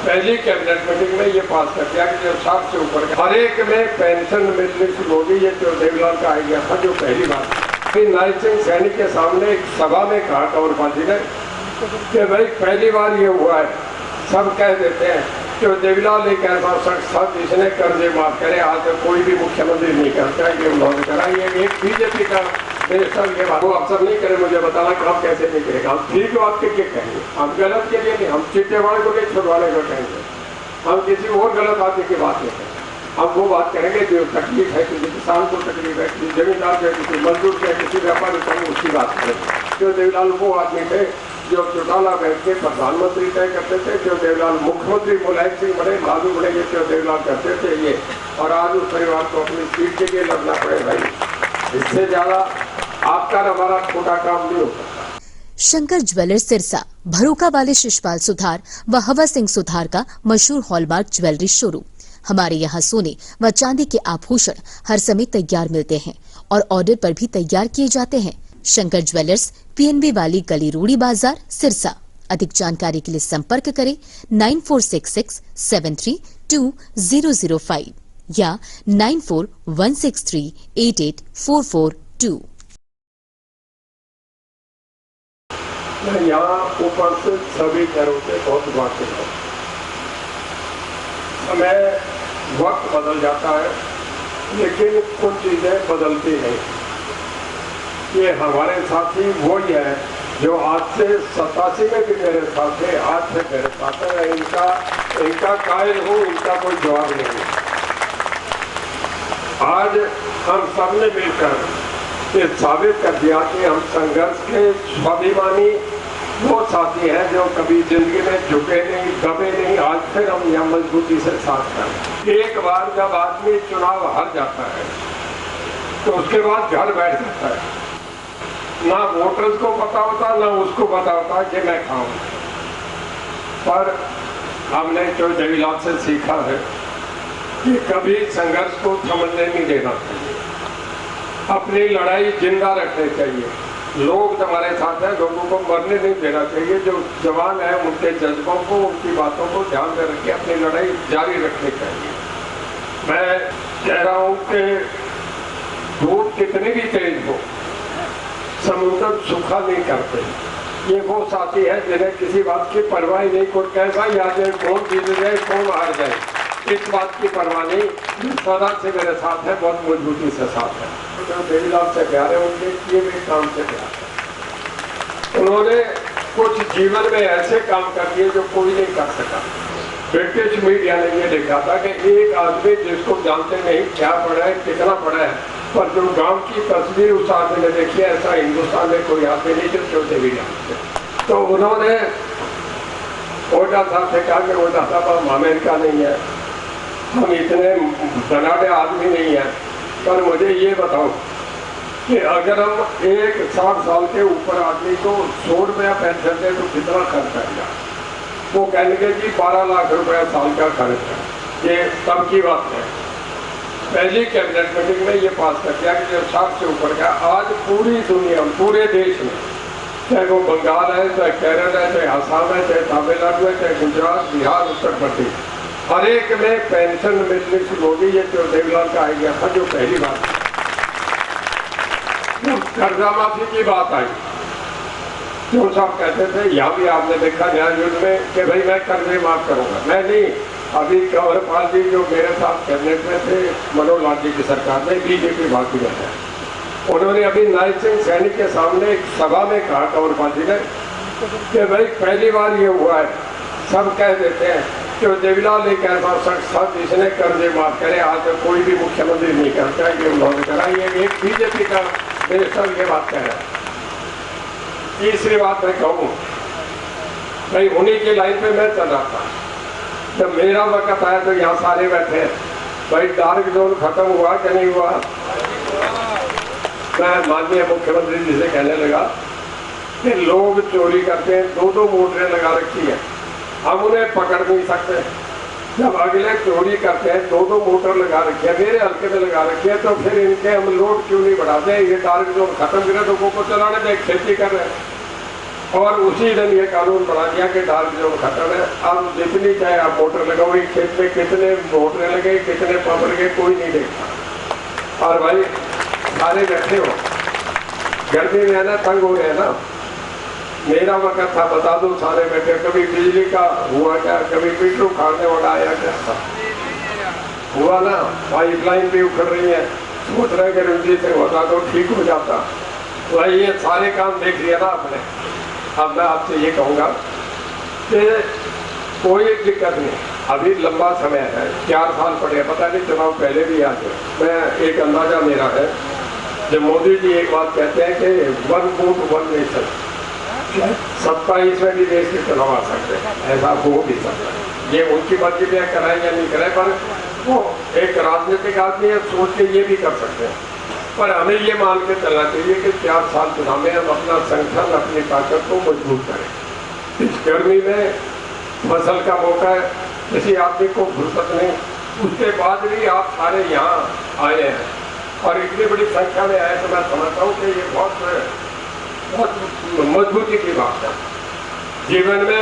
पहली cabinet meeting में ये पास कर दिया कि जो 60 से ऊपर हर एक में पेंशन मिलनी शुरू होगी। ये जो देवलाल का आइडिया था, जो पहली बार नाइट सिंह सैनी के सामने एक सभा में कहा कंवरपाल जी ने कि भाई पहली बार ये हुआ है, सब कह देते हैं कि देवीलाल एक ऐसा शख्स था जिसने कर्जे माफ करे, आज तक कोई भी मुख्यमंत्री नहीं करता, ये उन्होंने करा। ये एक बीजेपी का मिनिस्टर ये बात वो अफसर नहीं करे, मुझे बताना कि हम कैसे नहीं करेगा। हम ठीक बात के लिए कहेंगे, हम गलत के लिए नहीं, हम चिट्टेवाड़े को नहीं छुड़वाने को कहेंगे, हम किसी और गलत आदमी की बात नहीं करेंगे। हम वो बात करेंगे जो तकलीफ है, किसी किसान को तकलीफ है, किसी जमींदार को, किसी मजदूर को, किसी व्यापारी को, उसकी बात करेंगे। जो देवीलाल वो आदमी थे जो चौटाला बैठ के प्रधानमंत्री तय करते थे, जो देवलाल मुख्यमंत्री मुलायम सिंह बने, लालू बने, ये जो देवलाल करते थे ये, और आज उस परिवार को अपनी सीट के लिए लड़ना पड़े। भाई इससे ज्यादा आपका हमारा छोटा काम नहीं होता। शंकर ज्वेलर्स सिरसा, भरोका वाले शिशपाल सुथार व हवा सिंह सुथार का मशहूर हॉलमार्क ज्वेलरी शोरूम। हमारे यहाँ सोने व चांदी के आभूषण हर समय तैयार मिलते हैं और ऑर्डर पर भी तैयार किए जाते हैं। शंकर ज्वेलर्स, PNB वाली गली, रूड़ी बाजार, सिरसा। अधिक जानकारी के लिए संपर्क करें 9466732005 या 9416388442। मैं यहाँ ऊपर से सभी घरों से बहुत वाकिफ हूँ। समय वक्त बदल जाता है, लेकिन कुछ चीजें बदलती नहीं। ये हमारे साथी वही है जो आज से 87 में भी मेरे साथ थे, आज से मेरे साथ है। इनका कायल हूँ, इनका कोई जवाब नहीं। आज हम सब ने मिलकर ये साबित कर दिया कि हम संघर्ष के स्वाभिमानी वो साथी हैं जो कभी जिंदगी में झुके नहीं, दबे नहीं। आज फिर हम यहाँ मजबूती से साथ हैं। एक बार जब आदमी चुनाव हार जाता है तो उसके बाद घर बैठ जाता है, ना वोटर्स को पता होता, ना उसको पता होता कि मैं खाऊं। पर हमने जो देवीलाल से सीखा है कि कभी संघर्ष को थमने नहीं देना चाहिए, अपनी लड़ाई जिंदा रखनी चाहिए। लोग हमारे साथ हैं, लोगों को मरने नहीं देना चाहिए। जो जवान है उनके जज्बों को, उनकी बातों को ध्यान में रख के अपनी लड़ाई जारी रखनी चाहिए। मैं कह रहा हूं कि धूप कितनी भी तेज हो, समुद्र सूखा नहीं करते। ये वो साथी है जिन्हें किसी बात की परवाह नहीं, कोई कैसा ही आ जाए, कौन जीत जाए, कौन हार जाए, इस बात की परवाह नहीं। सदा से मेरे साथ है, बहुत मजबूती से साथ है। तो देवीलाल से प्यार है, उनके किए हुए काम से प्यार है। उन्होंने कुछ जीवन में ऐसे काम कर दिए जो कोई नहीं कर सका। ब्रिटिश मीडिया ने ये लिखा था कि एक आदमी जिसको जानते नहीं क्या पढ़ा है, कितना पढ़ा है, पर जो गांव की तस्वीर उस आदमी ने देखी, ऐसा हिंदुस्तान में कोई आदमी नहीं जो देवीलाल से। तो उन्होंने ओझा साहब से कहा कि ओझा साहब हम अमेरिका नहीं है, हम इतने धनाढ़ आदमी नहीं है, पर मुझे ये बताओ कि अगर हम एक 60 साल के ऊपर आदमी को 100 रुपया पेंशन दे तो कितना खर्च आएगा? वो कहने के जी 12 लाख रुपया साल का खर्च है। ये तब की बात है। पहली कैबिनेट मीटिंग में ये पास कर दिया कि जो 60 से ऊपर का, आज पूरी दुनिया, पूरे देश में, चाहे वो बंगाल है, चाहे केरल है, चाहे आसाम है, चाहे तमिलनाडु है, चाहे गुजरात, बिहार, उत्तर प्रदेश, हर एक में पेंशन मिलनी शुरू होगी। ये जो देवलाल का आइडिया था, जो पहली बार कर्जा माफी की बात आई, जो साहब कहते थे, यहाँ भी आपने देखा न्याय युद्ध में कि भाई मैं कर्जे माफ करूंगा, मैं नहीं। अभी कंवरपाल जी जो मेरे साथ कैबिनेट में थे, मनोहर लाल जी की सरकार में, बीजेपी भागी में है, उन्होंने अभी नाइट सिंह सैनी के सामने एक सभा में कहा कंवरपाल जी ने कि भाई पहली बार ये हुआ है, सब कह देते हैं कि देवीलाल एक ऐसा शख्स था जिसने कर्जे माफ करे, आज तक कोई भी मुख्यमंत्री नहीं करता, ये उन्होंने करा। ये एक बीजेपी का मिनिस्टर ये बात कह रहा है। तीसरी बात मैं कहूँ, भाई उन्हीं की लाइन पे मैं चल रहा था, जब मेरा वक्त आया तो यहाँ सारे बैठे हैं। भाई डार्क जोन खत्म हुआ कि नहीं हुआ? मैं माननीय मुख्यमंत्री जी से कहने लगा कि लोग चोरी करते हैं, 2-2 मोटरें लगा रखी है, हम उन्हें पकड़ नहीं सकते। जब अगले चोरी करते हैं, 2-2 मोटर लगा रखी है, मेरे हल्के में लगा रखी है, तो फिर इनके हम लोड क्यों नहीं बढ़ाते? ये डार्क जोन खत्म करे, लोगों को चलाने दें, खेती कर रहे हैं। और उसी दिन ये कानून बना दिया कि डार्क जोन खत्म है। अब जितनी चाहे आप मोटर लगाओ, खेत में कितने मोटरें लगे, कितने पंप लगे, कोई नहीं देखता। और भाई सारे बैठे हो, गर्मी में है ना, तंग हो रहे हैं ना। मेरा वक्त था, बता दो, सारे बैठे, कभी बिजली का हुआ क्या, कभी मीटर उखाड़ने वाला आया क्या था, हुआ ना। पाइपलाइन भी उखड़ रही है, सोच रहे कि रणजीत से होता तो ठीक हो जाता। वही ये सारे काम देख लिया ना आपने। अब मैं आपसे ये कहूँगा कि कोई दिक्कत नहीं, अभी लंबा समय है, 4 साल पड़े, पता नहीं चुनाव पहले भी आ जाए। मैं एक अंदाजा मेरा है, जब मोदी जी एक बात कहते हैं कि 1 वोट 1 नेशन, 27 में भी देश के चुनाव आ सकते हैं, ऐसा हो भी सकता है। ये उनकी मर्जी में कराएं या नहीं कराएं, पर वो एक राजनीतिक आदमी है, सोच के ये भी कर सकते हैं। पर हमें ये मान के चलना चाहिए कि 4 साल चुनाव में हम अपना संगठन, अपनी ताकत को मजबूत करें। इस गर्मी में फसल का मौका है, किसी आदमी को फुर्सत नहीं, उसके बाद भी आप सारे यहाँ आए हैं और इतनी बड़ी संख्या में आए, तो मैं समझता हूँ कि ये बहुत मजबूती की बात है। जीवन में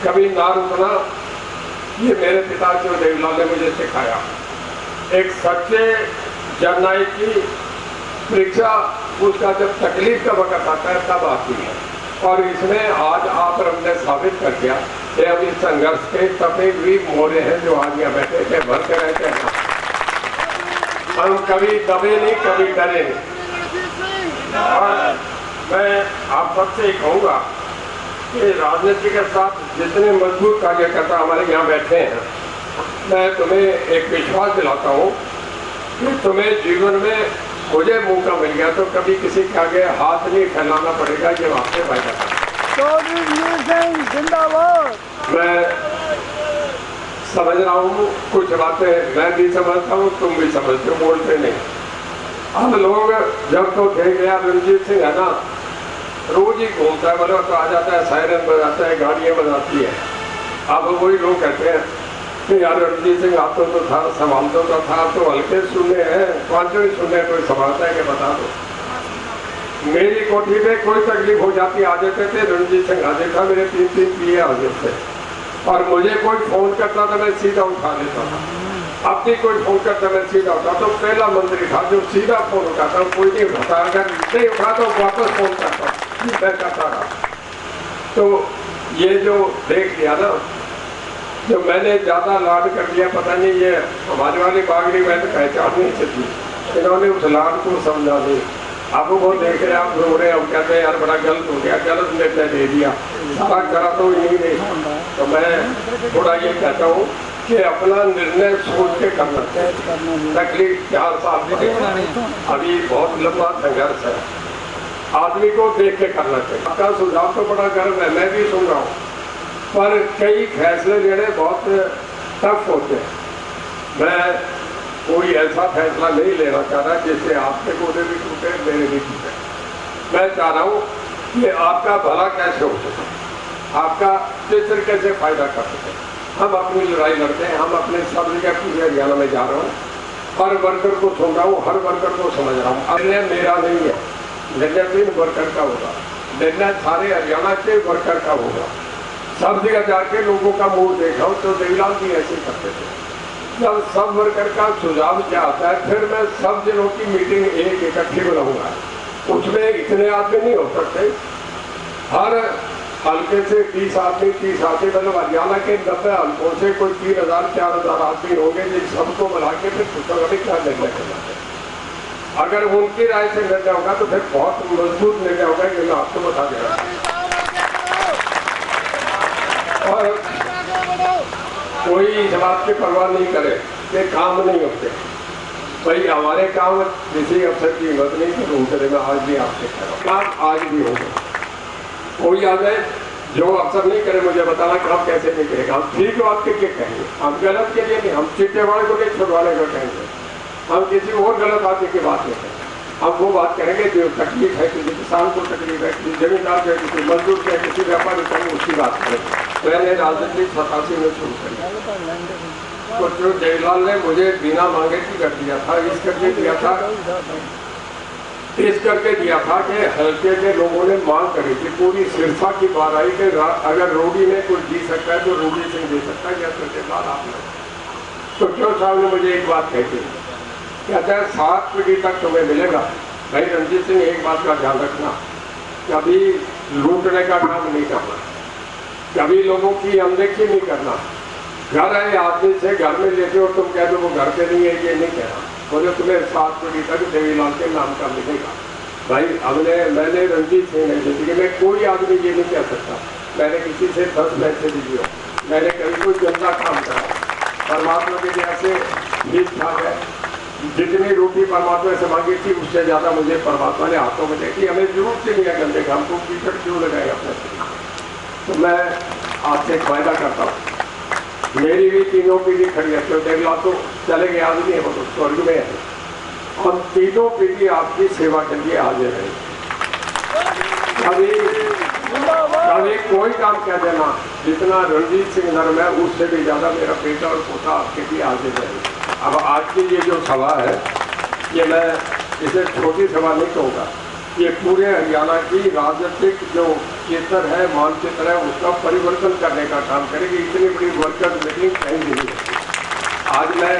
कभी ना रुकना, ये मेरे पिता जो देवलाल ने मुझे सिखाया। एक सच्चे जननायक की परीक्षा उसका जब तकलीफ का वक्त आता है तब आती है, और इसमें आज आप हमने साबित कर दिया कि अब इस संघर्ष के सभी भी मोरे हैं जो आज यहाँ बैठे थे, भर के रहते हैं। हम कभी दबे नहीं, कभी डरे नहीं। और मैं आप सबसे कहूँगा कि राजनीति के साथ जितने मजबूत कार्यकर्ता हमारे यहाँ बैठे हैं, मैं तुम्हें एक विश्वास दिलाता हूँ कि तुम्हें जीवन में, मुझे मौका मिल गया तो कभी किसी के आगे हाथ नहीं फैलाना पड़ेगा, ये आपसे फायदा है। मैं समझ रहा हूँ कुछ बातें, मैं भी समझता हूँ, तुम भी समझते हो, बोलते नहीं। हम लोग जब तो थे गया, रणजीत सिंह है ना, रोज ही घूमता है, बोलो तो आ जाता है, सायरन बजाता है, गाड़ियाँ बजाती है। अब वही लोग कहते हैं कि यार रणजीत सिंह आता तो था, संभालता तो था, तो हल्के सुनने हैं, 5 ही सुनने, कोई संभालता है कि बता दो। मेरी कोठी में कोई तकलीफ हो जाती, आ जाते थे, रणजीत सिंह हाजिर था, मेरे 3 पिए हाजिर थे, और मुझे कोई फोन करता था, मैं सीधा उठा लेता था। अब भी कोई फोन करता, मैं सीधा उठा, तो पहला मंत्री था जो सीधा फोन उठाता, कोई नहीं उठाता, अगर नहीं उठा तो वापस फोन करता, मैं करता रहा। तो ये जो देख लिया ना, जो मैंने ज्यादा लाड कर लिया, पता नहीं ये हमारे वाली बागड़ी मैं तो पहचान नहीं सकती, इन्होंने उस लाड को समझा नहीं। अब वो देख रहे, आप रो रहे, अब कहते हैं यार बड़ा गलत हो गया, गलत निर्णय दे दिया, सारा करा तो यही नहीं। तो मैं थोड़ा ये कहता हूँ कि अपना निर्णय सोच के करना चाहिए। तकलीफ 4 साल अभी बहुत लंबा संघर्ष है, आदमी को देख के करना चाहिए। आपका सुझाव तो बड़ा गर्व है, मैं भी सुन रहा हूँ, पर कई फैसले लेने बहुत टफ होते हैं। मैं कोई ऐसा फैसला नहीं लेना चाह रहा जिससे आपके गोदे भी टूटे, मेरे भी टूटे। मैं चाह रहा हूँ कि आपका भला कैसे हो सके, आपका किस तरीके से फायदा कर सके। हम अपनी लड़ाई लड़ते हैं, हम अपने सब जगह पूरे हरियाणा में जा रहा हूँ, हर वर्कर को सुन रहा हूँ, हर वर्कर को समझ रहा हूँ। निर्णय मेरा नहीं है, निर्णय भी वर्कर का होगा, निर्णय सारे हरियाणा के वर्कर का होगा। सब जगह जाके लोगों का मूड देखा हूँ, तो देवीलाल भी ऐसे करते थे। जब सब वर्कर का सुझाव क्या आता है, फिर मैं सब जिलों की मीटिंग एक इकट्ठी बनाऊंगा। उसमें इतने आदमी नहीं हो सकते, हर हल्के से 30 आदमी, मतलब हरियाणा के 90 हल्कों से कोई 3000-4000 आदमी होंगे, जिन सबको बुला के फिर पूछूंगा भी क्या निर्णय करना है। अगर उनकी राय से निर्णय होगा तो फिर बहुत मजबूत निर्णय होगा, ये मैं आपको बता दे रहा हूँ। और कोई इस बात की परवाह नहीं करे कि काम नहीं होते। भाई हमारे काम किसी अफसर की हिम्मत नहीं कि रूम करे, मैं आज भी आपसे कह रहा हूँ, काम आज भी होगा। कोई आ जाए जो अफसर नहीं करे, मुझे बताना काम कैसे नहीं करेगा। हम ठीक बात के लिए कहेंगे, हम गलत के लिए नहीं, हम चिट्टे वाले को नहीं, छुड़वाने को कहेंगे, हम किसी और गलत आदमी की बात नहीं करेंगे। हम वो बात करेंगे जो तकलीफ है, किसी किसान को तकलीफ है, किसी जमींदार को, किसी मजदूर को, किसी व्यापारी को, उसकी बात करेंगे। मैंने राजनीति 87 में शुरू करी, तो जो जयलाल ने मुझे बिना मांगे की कर दिया था, इस करके दिया था इस करके दिया था कि हल्के के लोगों ने मांग करी थी, पूरी सिरसा की बात आई कि अगर रोगी ने कुछ दी सकता है तो रोगी सिंह दे सकता है, या सरकार आपने। तो क्यों साहब ने मुझे एक बात कही थी, कहता है 7 पीढ़ी तक तुम्हें मिलेगा। भाई रणजीत सिंह, एक बात का ध्यान रखना, कभी लूटने का काम नहीं करना, कभी लोगों की अनदेखी नहीं करना। घर आए आदमी से घर में लेते हो, तुम कह दो वो घर पे नहीं है, ये नहीं कहना। बोले तुम्हें 7 पीढ़ी तक देवीलाल के नाम का मिलेगा। भाई मैंने रणजीत सिंह ने जिंदगी में कोई आदमी ये नहीं कह सकता मैंने किसी से 10 पैसे भी दिए, मैंने कभी कोई गंदा काम करा। परमात्मा के जैसे ठीक ठाक है, जितनी रोटी परमात्मा से मांगी थी उससे ज्यादा मुझे परमात्मा ने हाथों में देखी। हमें जरूरत ही नहीं है गंदे काम को, कीचड़ क्यों लगाए अपने शरीर। तो मैं आपसे एक वायदा करता हूँ, मेरी भी तीनों पीढ़ी खड़ी है, क्यों देख लो तो चले गए आदमी है, वो तो स्वर्ग में है, और तीनों पीढ़ी आपकी सेवा के लिए हाजिर है। कभी कोई काम कह देना, जितना रणजीत सिंह नरम है उससे भी ज्यादा मेरा बेटा और पोता आपके लिए हाजिर है। अब आज की ये जो सभा है, ये मैं इसे छोटी सभा नहीं कहूँगा, ये पूरे हरियाणा की राजनीतिक जो चित्र है, मानचित्र है, उसका परिवर्तन करने का काम करेगी। इतनी बड़ी वर्कर्स मीटिंग कहीं भी नहीं है। आज मैं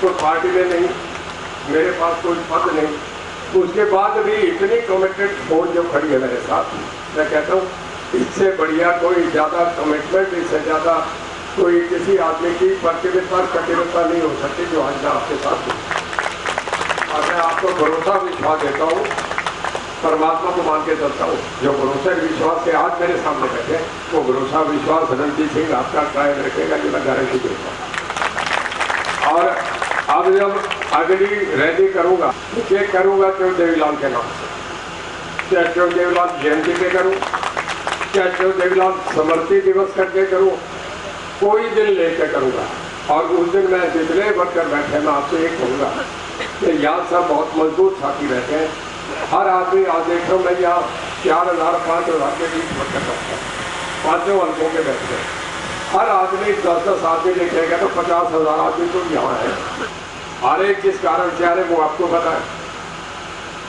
कोई पार्टी में नहीं, मेरे पास कोई पद नहीं, उसके बाद भी इतनी कमिटेड फोर्स जो खड़ी है मेरे साथ, मैं कहता हूँ इससे बढ़िया कोई ज़्यादा कमिटमेंट, इससे ज़्यादा कोई किसी आदमी की प्रतिबद्धता कटिबद्धता नहीं हो सकती जो आज मैं आपके साथ हूँ। और मैं आपको भरोसा विश्वास देता हूँ, परमात्मा को मान के चलता हूँ। जो भरोसा विश्वास से आज मेरे सामने बैठे, वो भरोसा विश्वास रणजीत सिंह आपका कायम रखेगा, ये मैं गारंटी देता हूँ। और अब जब अगली रैली करूँगा तो ये करूँगा क्यों देवीलाल के नाम से, चाहे क्यों देवीलाल जयंती पे करूँ, चाहे क्यों देवीलाल समृद्धि दिवस करके करूँ, कोई दिन लेकर करूँगा। और उस दिन मैं जितने वर्कर बैठे, मैं आपसे एक कहूँगा कि यहाँ सब बहुत मजबूत साथी रहते हैं। हर आदमी आज देख रहा हूँ, मैं यहाँ 4,000-5,000 के बीच वर्कर बैठता हूँ, 5 हल्कों के बैठते हैं। हर आदमी 10-10 आदमी लिखेगा तो 50,000 आदमी तो यहाँ है। हर एक किस कारण से आ रहे वो आपको पता है।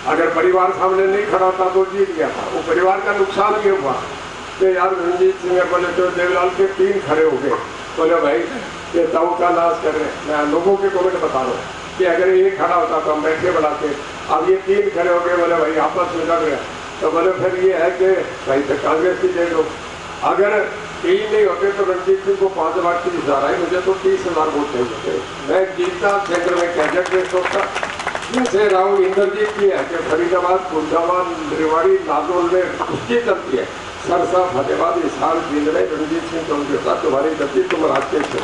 अगर परिवार सामने नहीं खड़ा था तो जीत गया था, वो परिवार का नुकसान ये हुआ कि यार रणजीत सिंह बोले तो देवीलाल के 3 खड़े हो गए, बोले भाई ये दाऊ का नाश कर रहे। मैं लोगों के कमेंट बता रहा हूँ कि अगर ये खड़ा होता तो हम बैठे बढ़ाते, अब ये 3 खड़े हो गए, बोले भाई आपस में लड़ रहे। तो बोले फिर ये है कि भाई तो कांग्रेस की दे दो। अगर 3 नहीं होते तो रणजीत सिंह को 5 लाख की इशारा है, मुझे तो 30,000 वोट नहीं होते, मैं जीतता क्षेत्र में कैंडिडेट सोचता। जैसे राहुल इंद्रजीत की है कि फरीदाबाद, फुलजाबाद, रेवाड़ी, नागौर में उसकी चलती है, सरसा, फतेहाबाद, हिसार, जिंदले, रणजीत सिंह तो उनके साथ तुम्हारी गति तुम रास्ते से।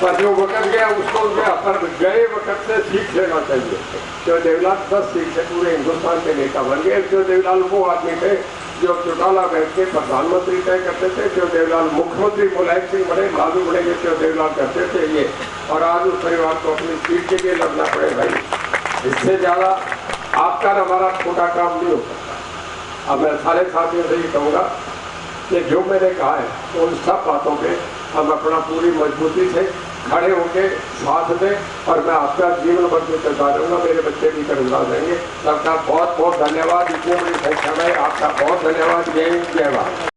पर जो वक्त गया उसको गया, पर गए वक्त से सीख लेना चाहिए। जो देवीलाल 10 सीट से पूरे हिंदुस्तान के नेता बन गए। जो देवीलाल वो आदमी थे जो चौटाला बैठ के प्रधानमंत्री तय करते थे, जो देवीलाल मुख्यमंत्री मुलायम सिंह बने, लालू बनेंगे, जो देवीलाल करते थे ये। और आज उस परिवार को अपनी सीट के लिए लड़ना पड़े। भाई इससे ज़्यादा आपका और हमारा छोटा काम नहीं हो सकता। अब मैं सारे साथियों से ये कहूँगा कि जो मैंने कहा है उन सब बातों पे हम अपना पूरी मजबूती से खड़े होके साथ दें, और मैं आपका जीवन भर में करता रहूँगा, मेरे बच्चे भी करता रहेंगे। सबका बहुत बहुत धन्यवाद। इतनी बड़ी संख्या में आपका बहुत धन्यवाद। जय हिंद, जय भारत।